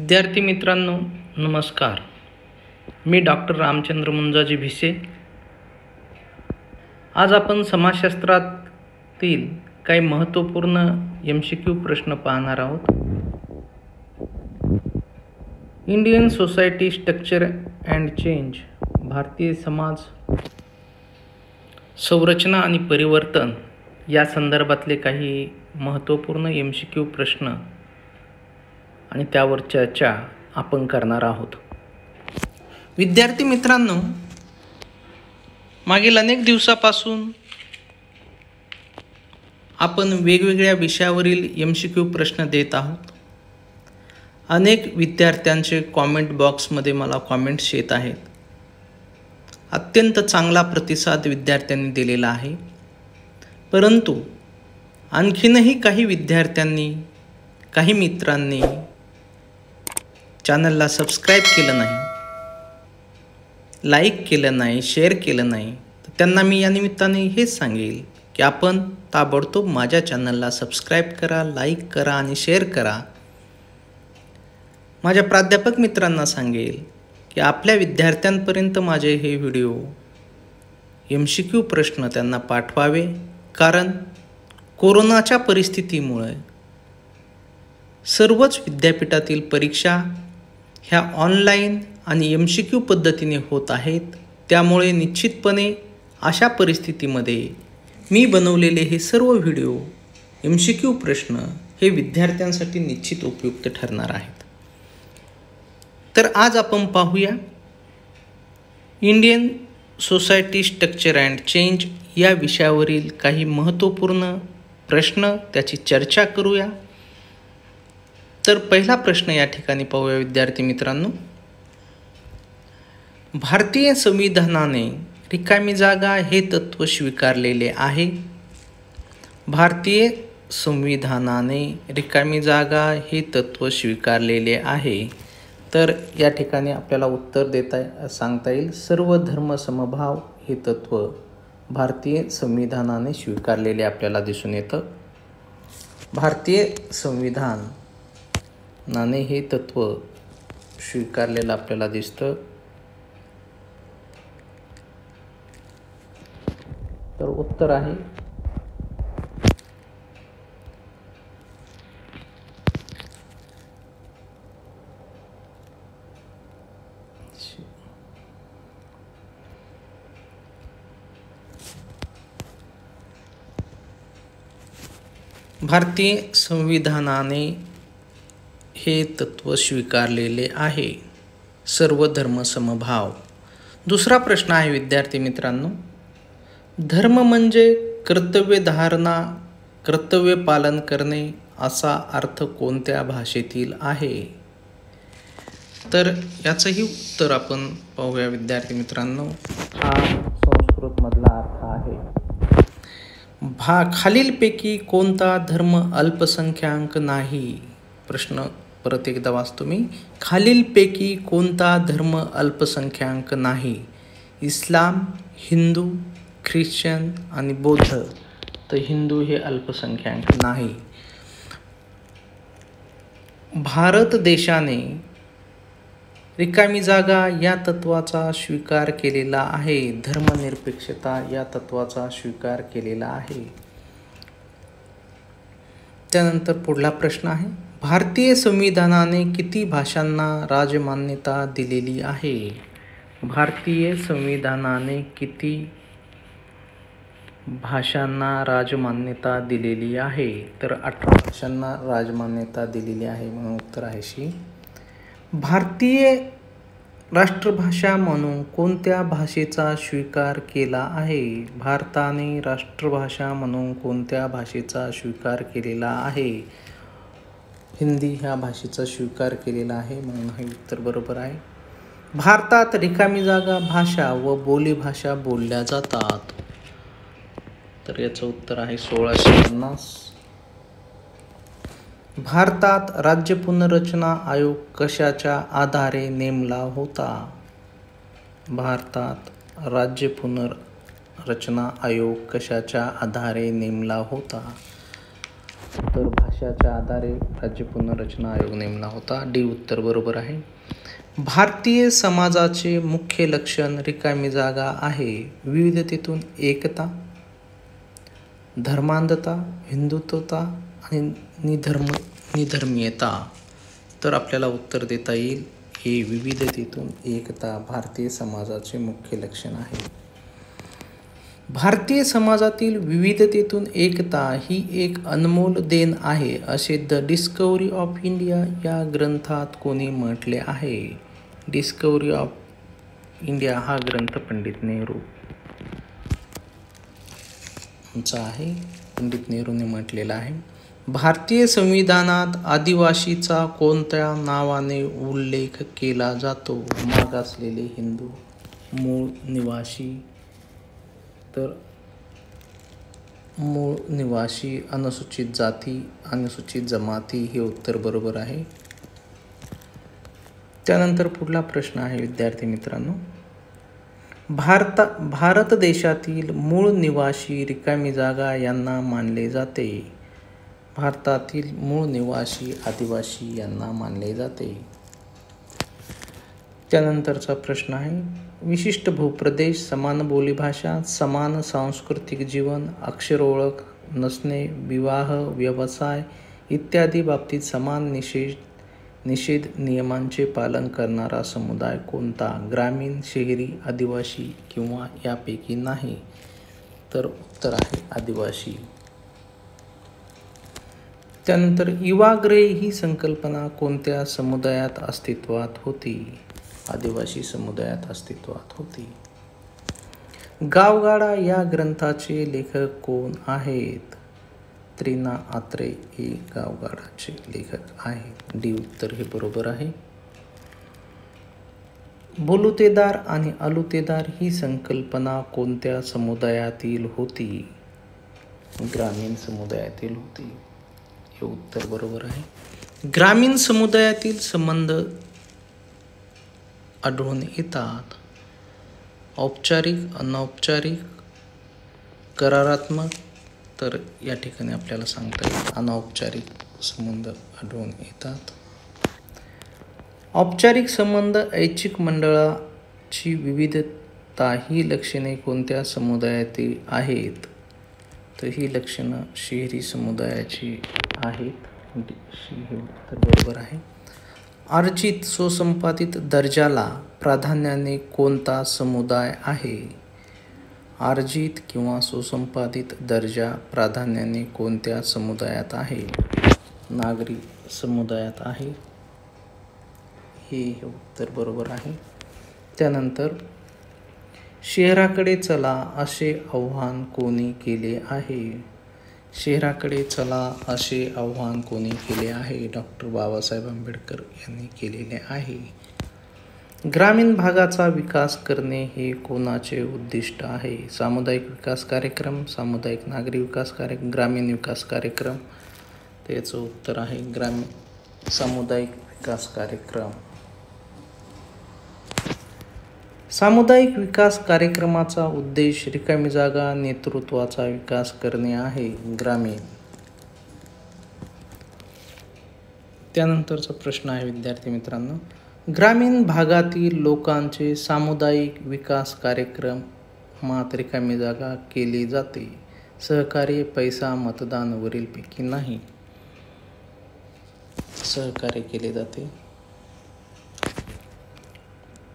विद्यार्थी मित्रांनो नमस्कार. मी डॉक्टर रामचंद्र मुंजाजी भिसे. आज आपण समाजशास्त्रातील काही महत्त्वपूर्ण MCQ प्रश्न पाहणार आहोत. Indian society structure and change, Bharatiya Samaj संरचना आणि परिवर्तन या संदर्भातले काही महत्त्वपूर्ण MCQ प्रश्न आणि त्यावर चर्चा आपण करणार आहोत. विद्यार्थी मित्रांनो, मागील अनेक दिवसापासून आपण वेगवेगळ्या विषयावरील MCQ प्रश्न देत आहोत. अनेक विद्यार्थ्यांचे कॉमेंट बॉक्समध्ये मला कॉमेंट्स येत आहेत. अत्यंत चांगला प्रतिसाद विद्यार्थ्यांनी दिलेला आहे. परंतु आणखीनही काही विद्यार्थ्यांनी, काही मित्रांनी चॅनलला सबस्क्राईब केलं नाही, लाईक केलं नाही, शेअर केलं नाही. तर त्यांना मी या निमित्ताने हेच सांगेल की आपण ताबडतोब माझ्या चॅनलला सबस्क्राईब करा, लाईक करा आणि शेअर करा. माझ्या प्राध्यापक मित्रांना सांगेल की आपल्या विद्यार्थ्यांपर्यंत माझे हे व्हिडिओ MCQ प्रश्न त्यांना पाठवावे. कारण कोरोनाच्या परिस्थितीमुळे सर्वच विद्यापीठातील परीक्षा ह्या ऑनलाईन आणि MCQ पद्धतीने होत आहेत. त्यामुळे निश्चितपणे अशा परिस्थितीमध्ये मी बनवलेले हे सर्व व्हिडिओ MCQ प्रश्न हे विद्यार्थ्यांसाठी निश्चित उपयुक्त ठरणार आहेत. तर आज आपण पाहूया Indian society structure and change या विषयावरील काही महत्त्वपूर्ण प्रश्न, त्याची चर्चा करूया. तर पहिला प्रश्न या ठिकाणी पाहूया विद्यार्थी मित्रांनो. भारतीय संविधानाने रिकामी जागा हे तत्त्व स्वीकारलेले आहे. भारतीय संविधानाने रिकामी जागा हे तत्त्व स्वीकारलेले आहे. तर या ठिकाणी आपल्याला उत्तर सांगता येईल सर्व धर्म समभाव हे तत्त्व भारतीय संविधानाने स्वीकारलेले आपल्याला दिसून येतं. भारतीय संविधानाने हे तत्त्व स्वीकारलेलं आपल्याला दिसतं. तर उत्तर आहे भारतीय संविधानाने हे तत्त्व स्वीकारलेले आहे, सर्व धर्म समभाव. दुसरा प्रश्न आहे विद्यार्थी मित्रांनो. धर्म म्हणजे कर्तव्य धारणा, कर्तव्य पालन करणे असा अर्थ कोणत्या भाषेतील आहे? तर याचंही उत्तर आपण पाहूया विद्यार्थी मित्रांनो. हा संस्कृतमधला अर्थ आहे. खालीलपैकी कोणता धर्म अल्पसंख्याक नाही? प्रश्न परत एकदा वाचतो मी. खालीलपैकी कोणता धर्म अल्पसंख्याक नाही? इस्लाम, हिंदू, ख्रिश्चन आणि बौद्ध. तर हिंदू हे अल्पसंख्याक नाही. भारत देशाने रिकामी जागा या तत्त्वाचा स्वीकार केलेला आहे. धर्मनिरपेक्षता या तत्त्वाचा स्वीकार केलेला आहे. त्यानंतर पुढला प्रश्न आहे. भारतीय संविधानाने किती भाषांना राजमान्यता दिलेली आहे? भारतीय संविधानाने किती भाषांना राजमान्यता दिलेली आहे? तर 18 भाषांना राजमान्यता दिलेली आहे म्हणून उत्तर आहे शी. भारतीय राष्ट्रभाषा म्हणून कोणत्या भाषेचा स्वीकार केला आहे? भारताने राष्ट्रभाषा म्हणून कोणत्या भाषेचा स्वीकार केलेला आहे? हिंदी ह्या भाषेचा स्वीकार केलेला आहे म्हणून हे उत्तर बरोबर आहे. भारतात रिकामी जागा भाषा व बोलीभाषा बोलल्या जातात. तर याचं उत्तर आहे 1650. भारतात राज्य पुनर्रचना आयोग कशाच्या आधारे नेमला होता? भारतात राज्य पुनर्रचना आयोग कशाच्या आधारे नेमला होता? तर भाषाच्या आधारे राज्य पुनर्रचना आयोग नेमला होता. डी उत्तर बरोबर आहे. भारतीय समाजाचे मुख्य लक्षण रिकामी जागा आहे. विविधतेतून एकता, धर्मांधता, हिंदुत्वता आणि निधर्मीयता. तर आपल्याला उत्तर देता येईल हे विविधतेतून एकता भारतीय समाजाचे मुख्य लक्षण आहे. भारतीय समाजातील विविधतेतून एकता ही एक अनमोल देण आहे असे द डिस्कव्हरी ऑफ इंडिया या ग्रंथात कोणी म्हटले आहे? डिस्कव्हरी ऑफ इंडिया हा ग्रंथ पंडित नेहरू चा आहे. पंडित नेहरूने म्हटलेला आहे. भारतीय संविधानात आदिवासीचा कोणत्या नावाने उल्लेख केला जातो? मागासलेले हिंदू, मूळ निवासी, तर मूळ निवासी, अनुसूचित जाती, अनुसूचित जमाती हे उत्तर बरोबर आहे. त्यानंतर पुढला प्रश्न आहे विद्यार्थी मित्रांनो. भारत देशातील मूळ निवासी रिकामी जागा यांना मानले जाते. भारतातील मूळ निवासी आदिवासी यांना मानले जाते. त्यानंतरचा प्रश्न आहे. विशिष्ट भूप्रदेश, समान बोलीभाषा, समान सांस्कृतिक जीवन, अक्षर ओळख नसणे, विवाह, व्यवसाय इत्यादी बाबतीत समान निषेध नियमांचे पालन करणारा समुदाय कोणता? ग्रामीण, शहरी, आदिवासी किंवा यापैकी नाही? तर उत्तर आहे आदिवासी. त्यानंतर युवागृहे ही संकल्पना कोणत्या समुदायात अस्तित्वात होती? आदिवासी समुदायात अस्तित्वात होती. गावगाडा या ग्रंथाचे लेखक कोण आहेत? त्रिना आत्रे हे गावगाडाचे लेखक आहेत. डी उत्तर हे बरोबर आहे. बोलुतेदार आणि अलुतेदार ही संकल्पना कोणत्या समुदायातील होती? ग्रामीण समुदायातील होती. हे उत्तर बरोबर आहे. ग्रामीण समुदायातील संबंध आढळून येतात. औपचारिक, अनौपचारिक, करारात्मक. तर या ठिकाणी आपल्याला सांगता येईल अनौपचारिक संबंध आढळून येतात. औपचारिक संबंध, ऐच्छिक मंडळाची विविधता ही लक्षणे कोणत्या समुदायातील आहेत? तर ही लक्षणं शहरी समुदायाची आहेत. हे उत्तर बरोबर आहे. अर्जित स्वसंपादित दर्जाला प्राधान्याने कोणता समुदाय आहे? अर्जित किंवा स्वसंपादित दर्जा प्राधान्याने कोणत्या समुदायात आहे? नागरी समुदायात आहे. हे उत्तर बरोबर आहे. त्यानंतर शहराकडे चला असे आव्हान कोणी केले आहे? शहराकडे चला असे आव्हान कोणी केले आहे? डॉक्टर बाबासाहेब आंबेडकर यांनी केलेले आहे. ग्रामीण भागाचा विकास करणे हे कोणाचे उद्दिष्ट आहे? सामुदायिक विकास कार्यक्रम, सामुदायिक नागरी विकास कार्यक्रम, ग्रामीण विकास कार्यक्रम. त्याचं उत्तर आहे ग्रामीण सामुदायिक विकास कार्यक्रम. सामुदायिक विकास कार्यक्रमाचा उद्देश रिकामी जागा नेतृत्वाचा विकास करणे आहे. ग्रामीण. त्यानंतरचा प्रश्न आहे विद्यार्थी मित्रांनो. ग्रामीण भागातील लोकांचे सामुदायिक विकास कार्यक्रमात रिकामी जागा केली जाते. सहकार्य, पैसा, मतदान वरीलपैकी नाही? सहकार्य केले जाते.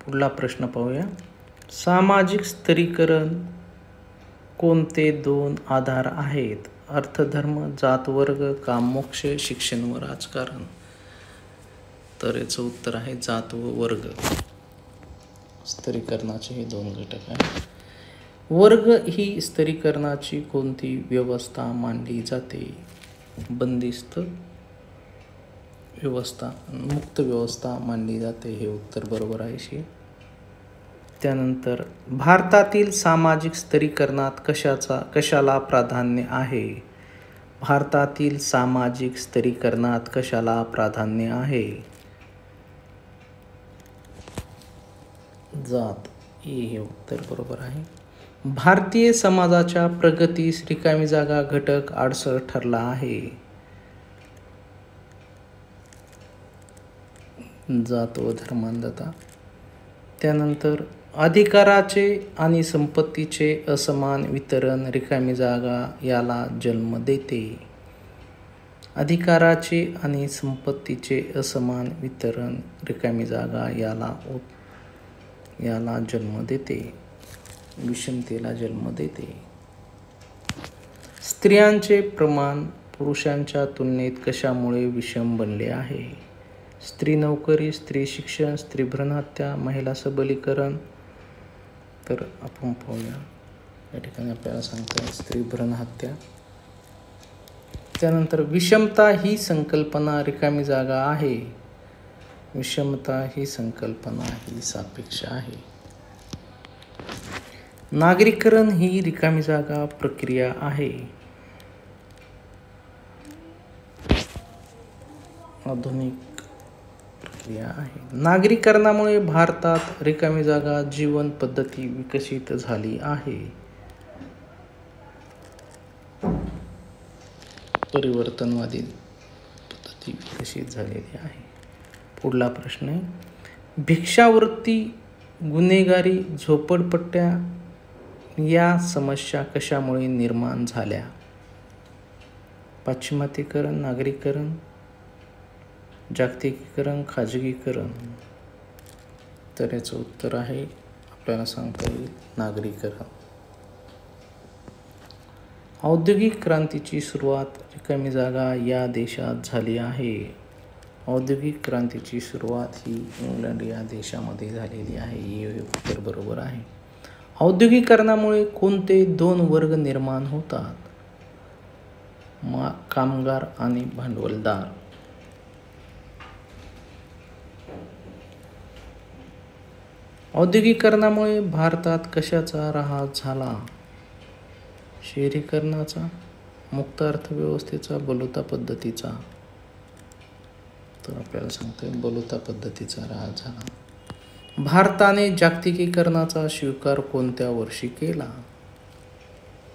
पुढला प्रश्न पाहूया. सामाजिक स्तरीकरण कोणते दोन आधार आहेत? अर्थ, धर्म, जात, वर्ग, काम, मोक्ष, शिक्षण व राजकारण. तर याचं उत्तर आहे जात व वर्ग. स्तरीकरणाचे हे दोन घटक आहेत. वर्ग ही स्तरीकरणाची कोणती व्यवस्था मानली जाते? बंदिस्त व्यवस्था, मुक्त व्यवस्था मानली जाते. हे उत्तर बरोबर आहे. त्यानंतर भारतातील सामाजिक स्तरीकरणात कशाला प्राधान्य आहे? भारतातील सामाजिक स्तरीकरणात कशाला प्राधान्य आहे? जात. हे उत्तर बरोबर आहे. भारतीय समाजाच्या प्रगतीस रिकामी जागा घटक अडसर ठरला आहे. जात व धर्मांधता. त्यानंतर अधिकाराचे आणि संपत्तीचे असमान वितरण रिकामी जागा याला जन्म देते. अधिकाराचे आणि संपत्तीचे असमान वितरण रिकामी जागा याला जन्म देते, विषमतेला जन्म देते. स्त्रियांचे प्रमाण पुरुषांच्या तुलनेत कशामुळे विषम बनले आहे? स्त्री नोकरी, स्त्री शिक्षण, स्त्री भ्रूणहत्या, महिला सबलीकरण. तर आपण पाहूया, या ठिकाणी आपल्याला सांगतात स्त्री भ्रूणहत्या. त्यानंतर विषमता ही संकल्पना रिकामी जागा आहे. विषमता ही संकल्पना ही सापेक्ष आहे. नागरीकरण ही रिकामी जागा प्रक्रिया आहे. आधुनिक प्रक्रिया आहे. नागरीकरणामुळे भारतात रिकामी जागा जीवन पद्धती विकसित झाली आहे. परिवर्तनवादी पद्धती विकसित झालेली आहे. पुढला प्रश्न आहे, भिक्षावृत्ती, गुन्हेगारी, झोपडपट्ट्या या समस्या कशामुळे निर्माण झाल्या? पाश्चिमात्तीकरण, नागरीकरण, जागतिकीकरण, खाजगीकरण. तर याचं उत्तर आहे आपल्याला सांगता येईल नागरीकरण. औद्योगिक क्रांतीची सुरुवात रिकामी जागा या देशात झाली आहे. औद्योगिक क्रांतीची सुरुवात ही इंग्लंड या देशामध्ये झालेली आहे. हे उत्तर बरोबर आहे. औद्योगिकरणामुळे कोणते दोन वर्ग निर्माण होतात? कामगार आणि भांडवलदार. औद्योगिकरणामुळे भारतात कशाचा ऱ्हास झाला? शहरीकरणाचा, मुक्त अर्थव्यवस्थेचा, बलुता पद्धतीचा. तर आपल्याला सांगतोय बलुता पद्धतीचा ऱ्हास झाला. भारताने जागतिकीकरणाचा स्वीकार कोणत्या वर्षी केला?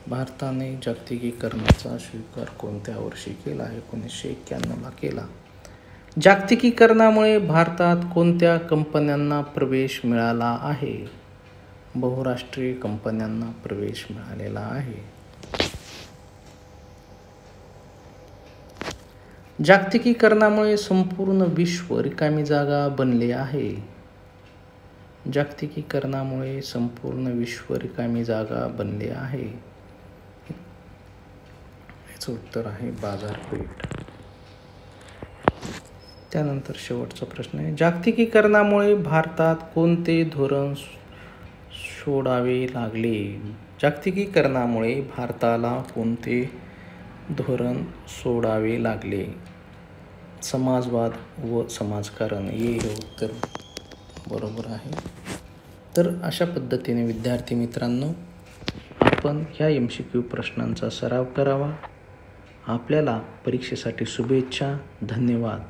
भारताने जागतिकीकरणाचा स्वीकार कोणत्या वर्षी केला? 1991ला केला. जागतिकीकरणामुळे भारतात कोणत्या कंपन्यांना प्रवेश मिळाला आहे? बहुराष्ट्रीय कंपन्यांना प्रवेश मिळालेला आहे. जागतिकीकरणामुळे संपूर्ण विश्व रिकामी जागा बनले आहे. जागतिकीकरणामुळे संपूर्ण विश्व रिकामी जागा बनले आहे. याचं उत्तर आहे बाजारपेठ. त्यानंतर शेवटचा प्रश्न आहे, जागतिकीकरणामुळे भारतात कोणते धोरण सोडावे लागले? जागतिकीकरणामुळे भारताला कोणते धोरण सोडावे लागले? समाजवाद व समाजकारण. हे उत्तर बरोबर आहे. तर अशा पद्धतीने विद्यार्थी मित्रांनो, आपण ह्या MCQ प्रश्नांचा सराव करावा. आपल्याला परीक्षेसाठी शुभेच्छा. धन्यवाद.